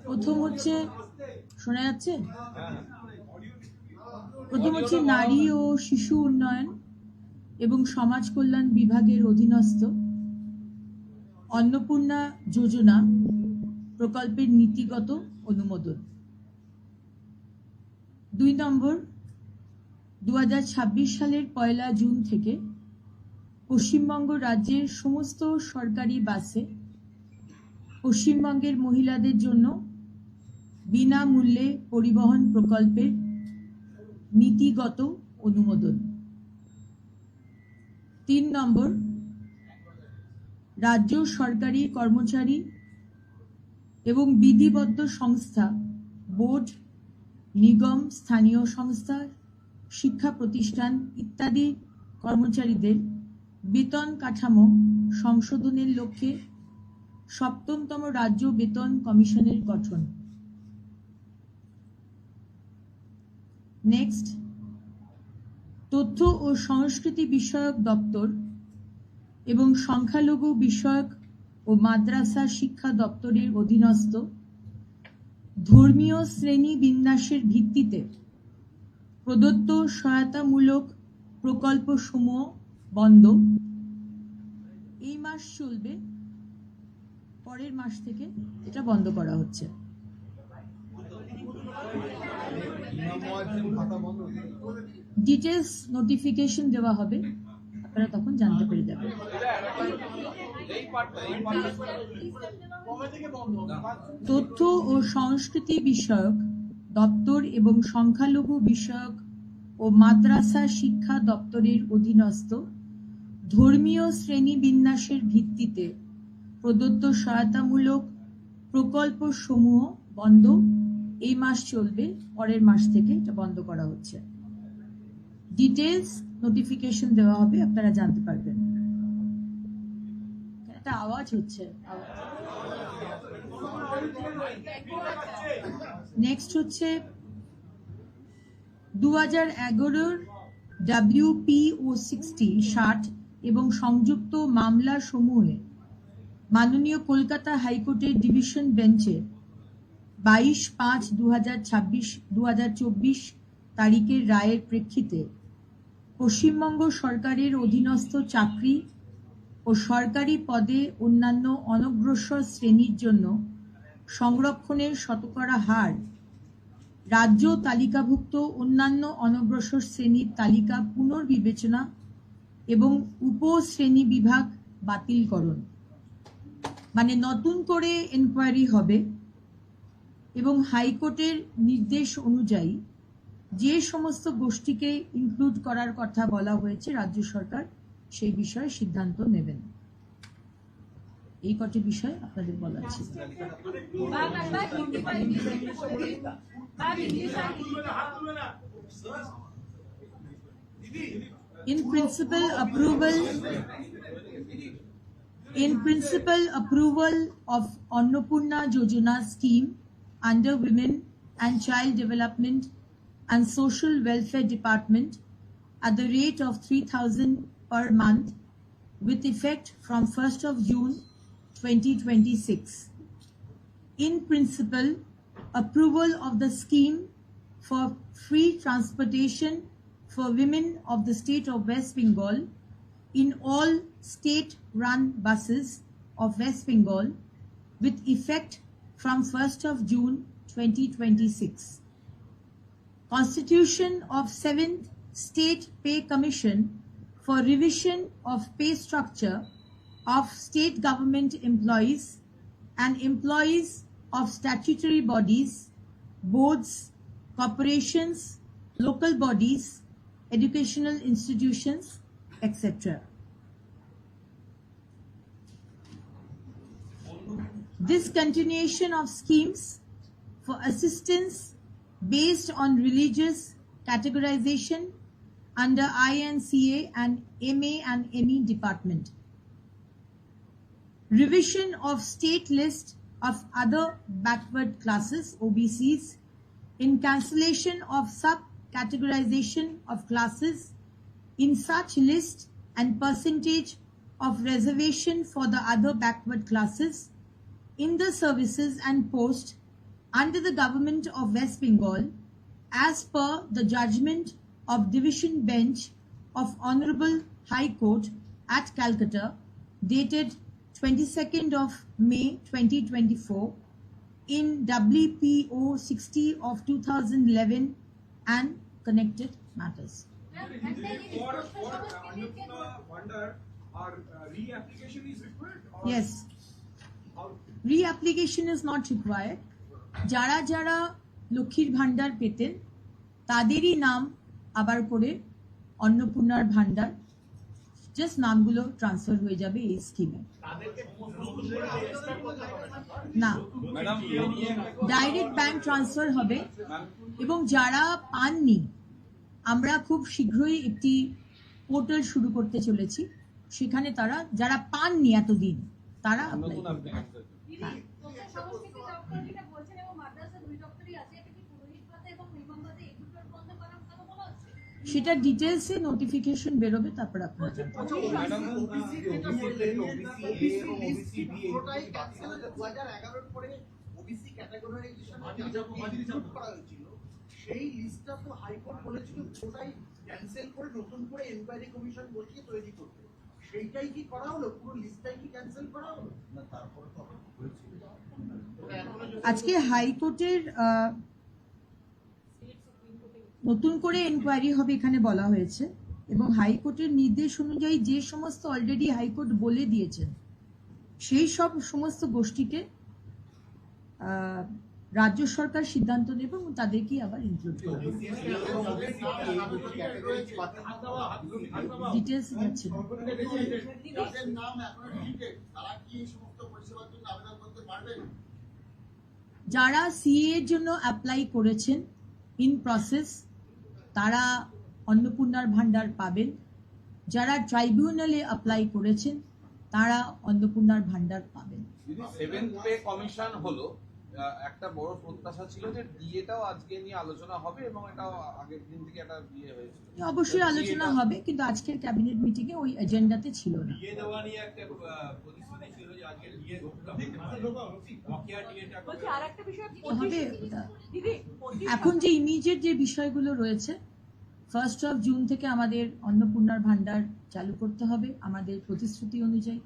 প্রথম হচ্ছে শোনা যাচ্ছে প্রথম হচ্ছে নারী ও শিশু উন্নয়ন এবং সমাজ কল্যাণ বিভাগের অধীনস্থ অন্নপূর্ণা যোজনা প্রকল্পের নীতিগত অনুমোদন। 2 নম্বর, 2026 সালের 1 জুন থেকে পশ্চিমবঙ্গ রাজ্যের সমস্ত সরকারি বাসে পশ্চিমবঙ্গের মহিলাদের জন্য বিনামূল্যে পরিবহন প্রকল্পের নীতিগত অনুমোদন। 3 নম্বর, রাজ্য সরকারি কর্মচারী এবং বিধিবদ্ধ সংস্থা, বোর্ড, নিগম, স্থানীয় সংস্থা, শিক্ষা প্রতিষ্ঠান ইত্যাদি কর্মচারীদের বেতন কাঠামো সংশোধনের লক্ষ্যে 7তম রাজ্য বেতন কমিশনের গঠন। নেক্সট, তথ্য ও সংস্কৃতি বিষয়ক দপ্তর এবং সংখ্যালঘু বিষয়ক ও মাদ্রাসা শিক্ষা দপ্তরের অধীনস্থ ধর্মীয় শ্রেণী বিন্যাসের ভিত্তিতে প্রদত্ত সহায়তামূলক প্রকল্পসমূহ বন্ধ। এই মাস চলবে, পরের মাস থেকে এটা বন্ধ করা হচ্ছে। ডিটেলস নোটিফিকেশন দেওয়া হবে, আপনারা তখন জানতে পেরে যাবেন। তথ্য ও সংস্কৃতি বিষয়ক দপ্তর এবং সংখ্যালঘু বিষয়ক ও মাদ্রাসা শিক্ষা দপ্তরের অধীনস্থ ধর্মীয় শ্রেণীবিন্যাসের ভিত্তিতে প্রদত্ত সহায়তামূলক প্রকল্পসমূহ বন্ধ। এই মাস চলবে, পরের মাস থেকে এটা বন্ধ করা হচ্ছে। ডিটেলস নোটিফিকেশন দেওয়া হবে, আপনারা জানতে পারবেন। একটা আওয়াজ হচ্ছে। নেক্সট হচ্ছে 2011 WPO60 এবং সংযুক্ত মামলা সমূহে মাননীয় কলকাতা হাইকোর্টের ডিভিশন বেঞ্চে 22/5/2024 তারিখের রায়ের প্রেক্ষিতে পশ্চিমবঙ্গ সরকারের অধীনস্থ চাকরি ও সরকারি পদে অন্যান্য অনগ্রসর শ্রেণীর জন্য সংরক্ষণের শতকরা হার রাজ্য তালিকাভুক্ত অন্যান্য অনগ্রসর শ্রেণীর তালিকা পুনর্বিবেচনা এবং উপশ্রেণী বিভাগ বাতিলকরণ, মানে নতুন করে এনকোয়ারি হবে এবং হাইকোর্টের নির্দেশ অনুযায়ী যে সমস্ত গোষ্ঠীকে ইনক্লুড করার কথা বলা হয়েছে রাজ্য সরকার সেই বিষয়ে সিদ্ধান্ত নেবেন। এই কটি বিষয় আপনাদের বলা ছিল। In principle approval of Annapurna Yojana scheme under Women and Child Development and Social Welfare Department at the rate of 3,000 per month with effect from 1st of June 2026. In principle, approval of the scheme for free transportation for women of the state of West Bengal in all state-run buses of West Bengal with effect from 1st of June 2026. Constitution of 7th State Pay Commission for revision of pay structure of state government employees and employees of statutory bodies, boards, corporations, local bodies, educational institutions, etc. Discontinuation of schemes for assistance based on religious categorization under INCA and MA and ME department. Revision of state list of other backward classes, OBCs, in cancellation of sub-categorization of classes in such list and percentage of reservation for the other backward classes in the services and post under the government of West Bengal as per the judgment of Division Bench of Honorable High Court at Calcutta dated 22nd of May 2024 in WPO 60 of 2011 and connected matters. Reapplication is required? Yes, reapplication is not required. যারা যারা লক্ষ্মীর ভান্ডার পেতেন তাদেরই নাম আবার করে অন্নপূর্ণার ভান্ডার just নামগুলো ট্রান্সফার হয়ে যাবে এই স্কিমে। না, ডাইরেক্ট ব্যাংক ট্রান্সফার হবে এবং যারা পাননি আমরা খুব শীঘ্রই একটি পোর্টাল শুরু করতে চলেছি, সেখানে তারা যারা পাননি এতদিন তারা apply করবে। হ্যাঁ। সেটা ডিটেলসে নোটিফিকেশন বেরোবে, তারপর আপনারা জানতে সেই লিস্টটা তো হাইকোর্ট বলেছিল ওটাই ক্যান্সেল করে নতুন করে এনকোয়ারি কমিশন বসিয়ে তৈরি করতে, সেইটাই কি করা হলো? পুরো লিস্টটাই কি ক্যান্সেল করা হলো? না, তারপরে তো আজকে হাইকোর্টের নতুন করে এনকোয়ারি হবে এখানে বলা হয়েছে এবং হাইকোর্টের নির্দেশ অনুযায়ী যে সমস্ত অলরেডি হাইকোর্ট বলে দিয়েছেন সেই সব সমস্ত গোষ্ঠীকে রাজ্য সরকার সিদ্ধান্ত নেবে এবং তাদেরকে আবার ইনক্লুড করবে। ডিটেলস যাচ্ছে যারা সিএ এর জন্য অ্যাপ্লাই করেছেন ইন প্রসেস তারা অন্নপূর্ণার ভান্ডার পাবেন, যারা ট্রাইব্যুনালে অ্যাপ্লাই করেছেন তারা অন্নপূর্ণার ভান্ডার পাবেন। সেভেন্থ পে কমিশন হলো একটা বড় প্রত্যাশা ছিল যে ডিএটাও আজকে নিয়ে আলোচনা হবে এবং এটাও আগের দিন থেকে একটা বিয়ে হয়েছিল। অবশ্যই আলোচনা হবে, কিন্তু আজকের ক্যাবিনেট মিটিং এ ওই এজেন্ডাতে ছিল না। ডিএ দেওয়া নিয়ে একটা প্রতিশ্রুতি ছিল যে আজকে ডিএ বকেয়া ডিএটা বলছি আরেকটা বিষয় হবে এখন যে ইমিডিয়েট যে বিষয়গুলো রয়েছে 1st of জুন থেকে আমাদের অন্নপূর্ণার ভান্ডার চালু করতে হবে আমাদের প্রতিশ্রুতি অনুযায়ী।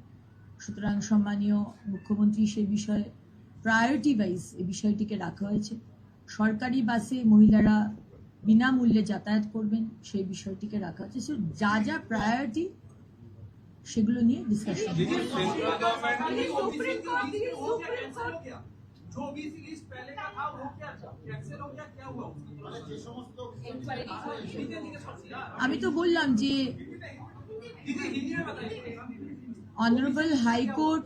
সুতরাং সম্মানীয় মুখ্যমন্ত্রী সেই বিষয়ে প্রায়োরিটি ওয়াইজ এই বিষয়টিকে রাখা হয়েছে। সরকারি বাসে মহিলারা বিনামূল্যে যাতায়াত করবেন সেই বিষয়টিকে রাখা হয়েছে। সো যা যা প্রায়োরিটি সেগুলো নিয়ে ডিসকাশন। আমি তো বললাম যে ऑनरेबल हाई कोर्ट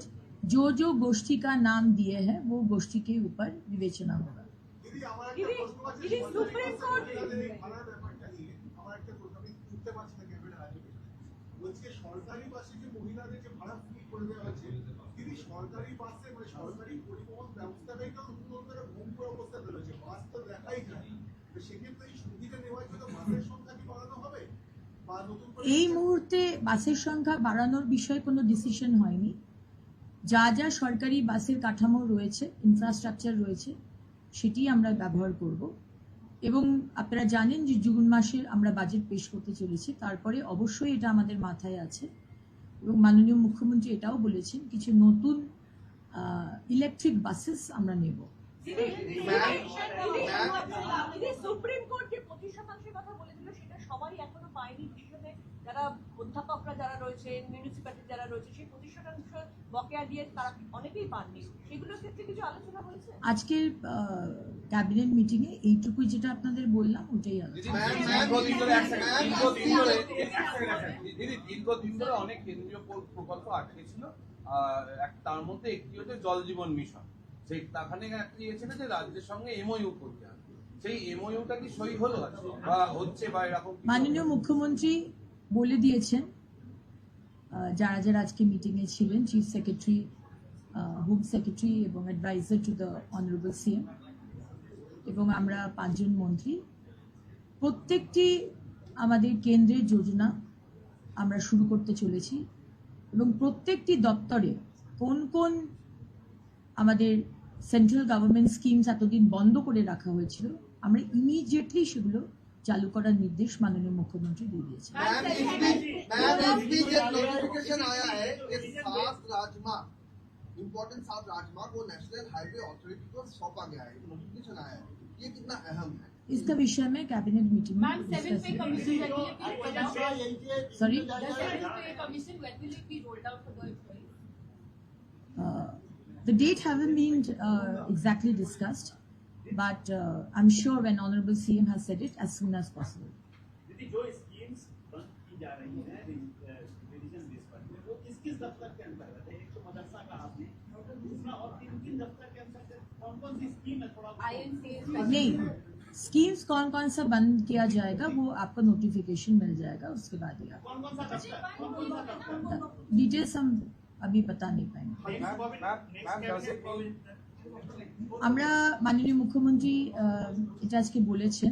जो गोष्ठी का नाम दिए है वो गोष्ठी के ऊपर विवेचना होगा। এই মুহূর্তে বাসের সংখ্যা বাড়ানোর বিষয়ে কোনো ডিসিশন হয়নি। যা যা সরকারি বাসের কাঠামো রয়েছে, ইনফ্রাস্ট্রাকচার রয়েছে, সেটি আমরা ব্যবহার করব এবং আপনারা জানেন যে জুন মাসে আমরা বাজেট পেশ করতে চলেছি, তারপরে অবশ্যই এটা আমাদের মাথায় আছে এবং মাননীয় মুখ্যমন্ত্রী এটাও বলেছেন কিছু নতুন ইলেকট্রিক বাসেস আমরা নেব। সুপ্রিম কোর্ট যে 25% কথা বলেছিল সেটা সবাই এখনো পায়নি, বিশেষত যারা অধ্যাপকরা যারা রয়েছেন, মিউনিসিপ্যালিটি যারা রয়েছে সেই 25% বকেয়া দিয়ে তারা অনেকেই পাননি, সেগুলোর ক্ষেত্রে কিছু আলোচনা হয়েছে? আজকের ক্যাবিনেট মিটিং এ এইটুকুই যেটা আপনাদের বললাম ওটাই আলোচনা। দীর্ঘদিন ধরে অনেক কেন্দ্রীয় প্রকল্প আটকে ছিল, তার মধ্যে একটি হচ্ছে জল জীবন মিশন। সেই তাখানে একটি ছিল যে রাজ্যের সঙ্গে এমওইউ করতে হবে, সেই এমওইউটা কি সই হলো বা হচ্ছে বা এরকম? মাননীয় মুখ্যমন্ত্রী বলে দিয়েছেন যারা যারা আজকে মিটিং এ ছিলেন, চিফ সেক্রেটারি, হোম সেক্রেটারি এবং adviser to the honourable CM এবং আমরা 5 জন মন্ত্রী, প্রত্যেকটি আমাদের কেন্দ্রের যোজনা আমরা শুরু করতে চলেছি এবং প্রত্যেকটি দপ্তরে কোন কোন আমাদের সেন্ট্রাল গভর্নমেন্ট স্কিমস এতদিন বন্ধ করে রাখা হয়েছিল, আমরা ইমিডিয়েটলি সেগুলো চালু করার নির্দেশ মাননীয় মুখ্যমন্ত্রী দিয়ে দিয়েছেন। नोटिफिकेशन आया है कि 7 राजमार्ग इम्पोर्टेंट 7 राजमार्ग वो नेशनल हाईवे अथॉरिटी को सौंपा गया है, नोटिफिकेशन आया है, ये कितना अहम है? इसका विषय में कैबिनेट मीटिंग में Ma'am, 7th pay commission when will it be rolled out? Sorry? The 7th pay commission when will it be rolled out for the employees? The date haven't been exactly discussed, but I'm sure when Honorable CM has said it, as soon as possible. दीदी जो schemes बंद की जा रही हैं revision base पर वो किस किस दफ्तर के अंतर्गत है? एक तो मदरसा का आपने, दूसरा और किन दफ्तर के अंतर्गत कौन कौन सी स्कीम है? थोड़ा INCA नहीं, स्कीम्स कौन कौन सा बंद किया जाएगा वो आपको नोटिफिकेशन मिल जाएगा, उसके बाद ही आप कौन कौन सा दफ्तर डिटेल्स हम अभी बता नहीं पाएंगे। আমরা মাননীয় মুখ্যমন্ত্রী এটা আজকে বলেছেন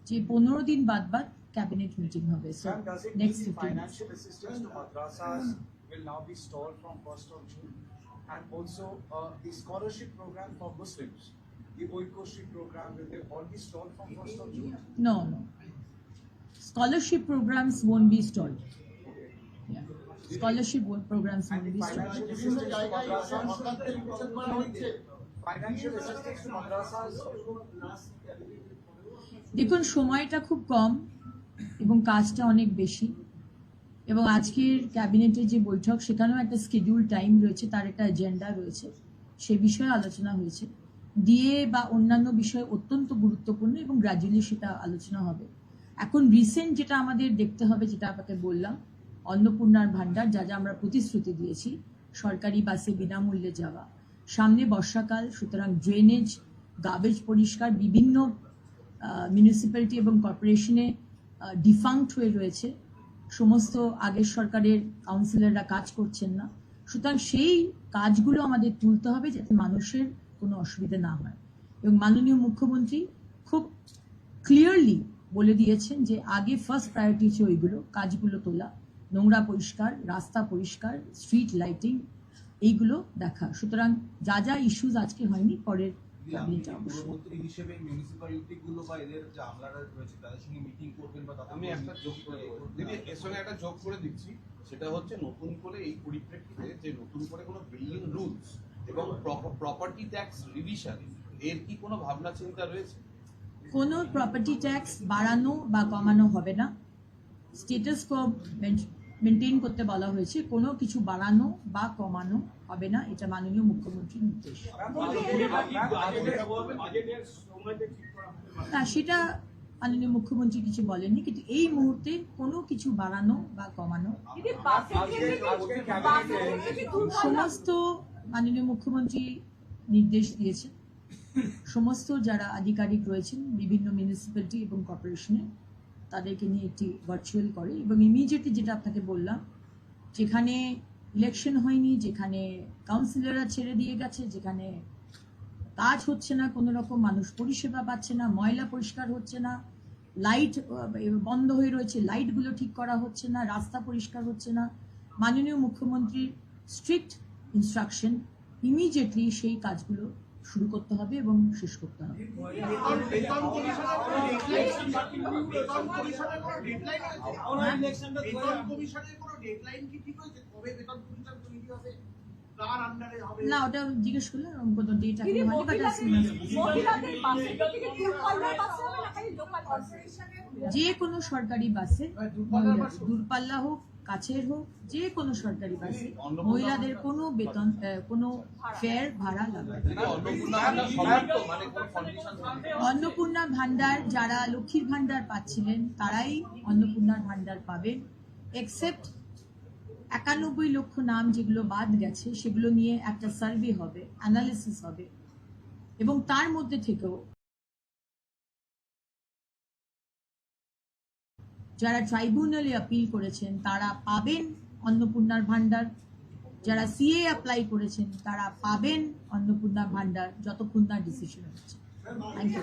যে 15 দিন বাদ বাদ ক্যাবিনেট মিটিং হবে, so Ma'am, does it next mean 15 financial assistance to madrasas will now be stalled from 1st of June? And also the scholarship program for Muslims, the Oikoshi program, will they all be stalled from 1st of June? No, scholarship programs won't be stalled. Yeah. Scholarship programs And won't the be stalled. financial assistance to madrasas, financial assistance to madrasas, দেখুন সময়টা খুব কম এবং কাজটা অনেক বেশি, এবং আজকের ক্যাবিনেটের যে বৈঠক সেখানেও একটা শিডিউল টাইম রয়েছে, তার একটা এজেন্ডা রয়েছে, সে বিষয়ে আলোচনা হয়েছে। ডিএ বা অন্যান্য বিষয় অত্যন্ত গুরুত্বপূর্ণ এবং গ্র্যাজুয়ালি সেটা আলোচনা হবে। এখন রিসেন্ট যেটা আমাদের দেখতে হবে, যেটা আপনাকে বললাম, অন্নপূর্ণার ভান্ডার, যা যা আমরা প্রতিশ্রুতি দিয়েছি, সরকারি বাসে বিনামূল্যে যাওয়া, সামনে বর্ষাকাল, সুতরাং ড্রেনেজ, গার্বেজ পরিষ্কার, বিভিন্ন মিউনিসিপ্যালিটি এবং কর্পোরেশনে ডিফাঙ্ক্ট হয়ে রয়েছে, সমস্ত আগের সরকারের কাউন্সিলররা কাজ করছেন না, সুতরাং সেই কাজগুলো আমাদের তুলতে হবে যাতে মানুষের কোনো অসুবিধা না হয়। এবং মাননীয় মুখ্যমন্ত্রী খুব ক্লিয়ারলি বলে দিয়েছেন যে আগে ফার্স্ট প্রায়োরিটি হচ্ছে ওইগুলো কাজগুলো তোলা, নোংরা পরিষ্কার, রাস্তা পরিষ্কার, স্ট্রিট লাইটিং, এইগুলো দেখা। সুতরাং যা যা ইস্যুজ আজকে হয়নি পরের ক্যাবিনেটে অবশ্যই। মন্ত্রী হিসেবে মিউনিসিপ্যালিটি গুলো বা এদের যে আমলারা রয়েছে তাদের সঙ্গে মিটিং করবেন বা আমি একটা যোগ করে দিদি এর সঙ্গে একটা যোগ করে দিচ্ছি, সেটা হচ্ছে নতুন করে এই পরিপ্রেক্ষিতে যে নতুন করে কোনো বিল্ডিং রুলস এবং প্রপার্টি ট্যাক্স রিভিশন এর কি কোনো ভাবনা চিন্তা রয়েছে? কোনো প্রপার্টি ট্যাক্স বাড়ানো বা কমানো হবে না, স্ট্যাটাস কো মেনটেন করতে বলা হয়েছে, কোনো কিছু বাড়ানো বা কমানো হবে না, এটা মাননীয় মুখ্যমন্ত্রীর নির্দেশ। না, সেটা মাননীয় মুখ্যমন্ত্রী কিছু বলেননি, কিন্তু এই মুহূর্তে কোনো কিছু বাড়ানো বা কমানো দিদি বাসের ক্ষেত্রে কি সমস্ত মাননীয় মুখ্যমন্ত্রী নির্দেশ দিয়েছেন, সমস্ত যারা আধিকারিক রয়েছেন বিভিন্ন মিউনিসিপ্যালিটি এবং কর্পোরেশনে তাদেরকে নিয়ে একটি ভার্চুয়াল করে, এবং ইমিডিয়েটলি যেটা আপনাকে বললাম, যেখানে ইলেকশন হয়নি, যেখানে কাউন্সিলররা ছেড়ে দিয়ে গেছে, যেখানে কাজ হচ্ছে না, কোনো রকম মানুষ পরিষেবা পাচ্ছে না, ময়লা পরিষ্কার হচ্ছে না, লাইট বন্ধ হয়ে রয়েছে, লাইটগুলো ঠিক করা হচ্ছে না, রাস্তা পরিষ্কার হচ্ছে না, মাননীয় মুখ্যমন্ত্রীর স্ট্রিক্ট ইনস্ট্রাকশন, ইমিডিয়েটলি সেই কাজগুলো শুরু করতে হবে এবং শেষ করতে হবে। না, ওটা জিজ্ঞেস করলে কোনো ডেট এখন হয়নি, বাট মহিলাদের বাসের থেকে দূরপাল্লার বাসে হবে না খালি লোকাল বাসে? যে কোনো সরকারি বাসে, দূরপাল্লা হোক কাছের হোক, যে কোনো সরকারি বাসে মহিলাদের কোনো বেতন কোনো ফেয়ার ভাড়া লাগবে না। অন্নপূর্ণা ভান্ডার, যারা লক্ষ্মীর ভান্ডার পাচ্ছিলেন তারাই অন্নপূর্ণার ভান্ডার পাবেন, এক্সেপ্ট 91 লক্ষ নাম যেগুলো বাদ গেছে, সেগুলো নিয়ে একটা সার্ভে হবে, অ্যানালিসিস হবে, এবং তার মধ্যে থেকেও যারা ট্রাইব্যুনালে আপিল করেছেন তারা পাবেন অন্নপূর্ণার ভান্ডার, যারা সিএ অ্যাপ্লাই করেছেন তারা পাবেন অন্নপূর্ণার ভান্ডার যতক্ষণ তার ডিসিশন হচ্ছে। Thank you.